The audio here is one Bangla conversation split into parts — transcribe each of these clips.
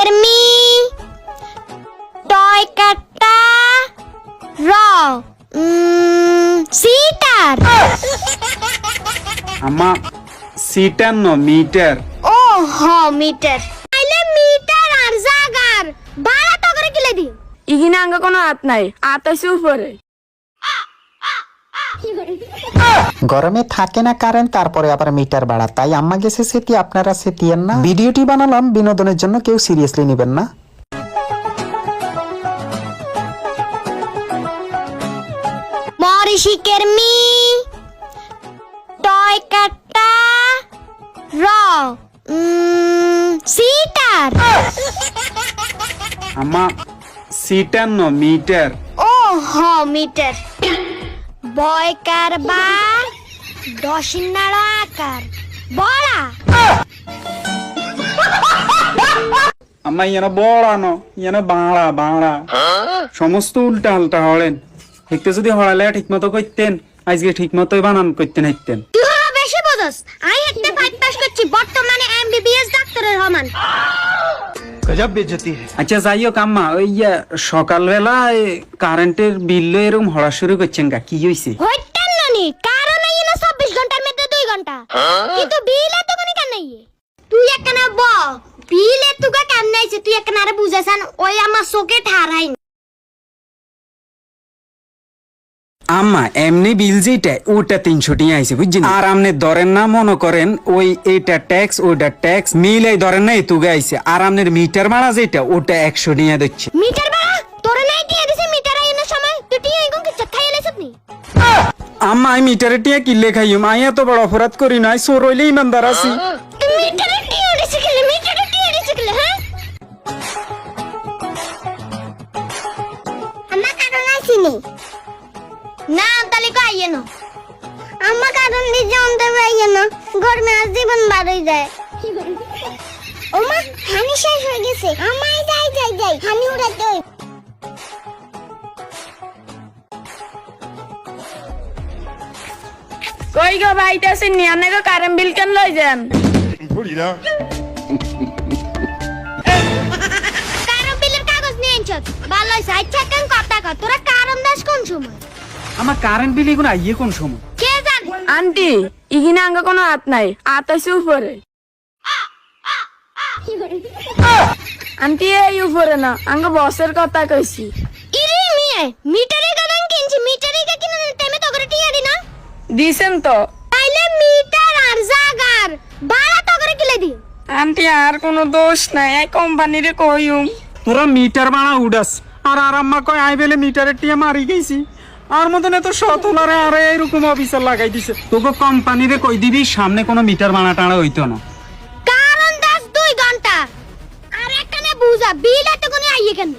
শিকের মি টয় কাটা র সিটার আম্মা সিটার ন মিটার। ও হ মিটার তাইলে মিটার আর জাগার ভাড়া তো করে কিলে দিও ইগিনা আঙ্গ কোনো হাত নাই হাত আছে উপরে। গরমে থাকে না কারেন্ট, তারপরে আবার মিটার বাড়া, তাই আম্মা গেছে সেটি, আপনারা সেটিয়েন না। ভিডিওটি বানালাম বিনোদনের জন্য, কেউ সিরিয়াসলি নেবেন না। মরি শিকের মি টয় কাটা র সিটার আম্মা সিটার ন মিটার। ও হ মিটার বয়কার বা দশিনাড় আকার বড়া আম্মা ইয়ানো বড়ানো ইয়ানো বাংলা বাংলা সমস্ত উল্টা উল্টা হলেন। ঠিকতে যদি হড়ালে ঠিক মতো করতেন আজকে ঠিক মতোই বানান করতেন হাইতেন। তুই হলো বেশি বোঝস। আমি একটা 5 পাস করছি, বর্তমানে এমবিবিএস ডাক্তারের হমান। আচ্ছা যাই হোক আম্মা, ওই সকালবেলা কারেন্টের বিল এরকম হড়া শুরু করছেন গা, কি হয়েছে? হইতেন নানি কারণ এই না 24 ঘন্টার মধ্যে 2 ঘন্টা, কিন্তু বিল এত কোন কেন নাই? তুই একখানা ব বিল এত কেন নাইছে, তুই একখানা আরে বুঝাছান ওই আমার চোখে ঠারাই। আম্মা এমনি বিল যেটা ওটা 300 টাকা আইছে বুঝছেন, আর আপনি ধরেন না মনে করেন ওই এইটা ট্যাক্স ওইটা ট্যাক্স মিলাই ধরেন না এতুগে আইছে, আর আপনার মিটার ভাড়া যেটা ওটা 100 টাকা দিচ্ছে। মিটার ভাড়া তোরে নাই দিয়ে দিছে, মিটার আইনের সময় তুই টিয়া এরকম কি খাইয়ে লাইছ আপনি? আম্মা আমি মিটারে টিয়া কিনলে খাইম, আমি এত বড় অপরাধ করি নাই, চোর হইলে ইমানদার আছি। মিটারে টিয়া দিছে খেলে, মিটারে টিয়া দিছে খেলে, হ্যাঁ আমার কারণ আইছিনি না তাহলে কো আইয়ে না আমার কারণ দিয়ে জানতে পাইয়ে না, গরমে আর জীবন বার হয়ে যায়। ওমা হানি শেষ হয়ে গেছে, আমায় যাই যাই যাই হানি উড়াতে। কই গো ভাইটাছে নিয়ানে গো কারেন্ট বিল কেন লই যান? কারণ বিলের কাগজ নিয়ে আনছ ভালো হইছে। আচ্ছা কেন কথা কর, তোরা কারণ দাস কোন সময়? আমার কারেন্ট বিল এগুলো আইয়ে কোন সময়? কে জানে? আন্টি ইগিনা আঙ্গ কোনো হাত নাই হাত আছে উপরে। আন্টি এই উপরে না আঙ্গ বসের কথা কইছি। ইরে মিয়ে মিটারে গাদান কিনছি, মিটারে কা কিনে তেমে তো করে টিয়া দি না দিছেন তো? তাইলে মিটার আর জাগার ভাড়া তো করে কিলে দিও। আন্টি আর কোনো দোষ নাই, এই কোম্পানিরে কইউম। তোরা মিটার বানা উড়াস, আর আম্মা কয় আই বেলে মিটারের টিয়া মারি গেছি। আর মতন এত সতলারে আর এরকম অফিসার লাগাই দিছে। তোকে কোম্পানিরে কই দিবি সামনে কোনো মিটার বানা টানা হইতো না। কারণ দাস 2 ঘন্টা আর একখানে বুঝা বিল এত কোনে আইয়ে কেন?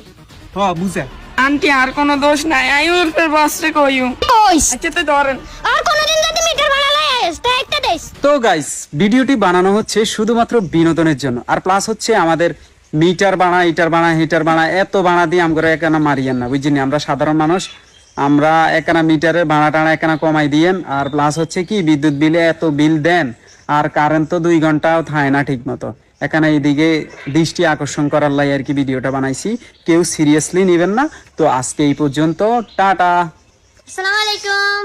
হ বুঝে আন্টি আর কোনো দোষ নাই, আই উরফের বসরে কইউম। কইস আচ্ছা তো ধরেন। আর কোনদিন যদি মিটার ভাড়া লাইস তা একটা দেস। তো গাইস ভিডিওটি বানানো হচ্ছে শুধুমাত্র বিনোদনের জন্য, আর প্লাস হচ্ছে আমাদের মিটার বানা ইটার বানা হিটার বানা এত বানা দিয়ে আমরা একানা মারিয়েন না বুঝিনি। আমরা সাধারণ মানুষ, আমরা একানা মিটারের ভাড়া টানা একানা কমাই দিয়েন। আর প্লাস হচ্ছে কি বিদ্যুৎ বিলে এত বিল দেন, আর কারেন্ট তো 2 ঘন্টাও থাকে না ঠিক মতো। এখানে এইদিকে দৃষ্টি আকর্ষণ করার লাই আর কি ভিডিওটা বানাইছি, কেউ সিরিয়াসলি নেবেন না। তো আজকে এই পর্যন্ত, টাটা। আসসালামু আলাইকুম।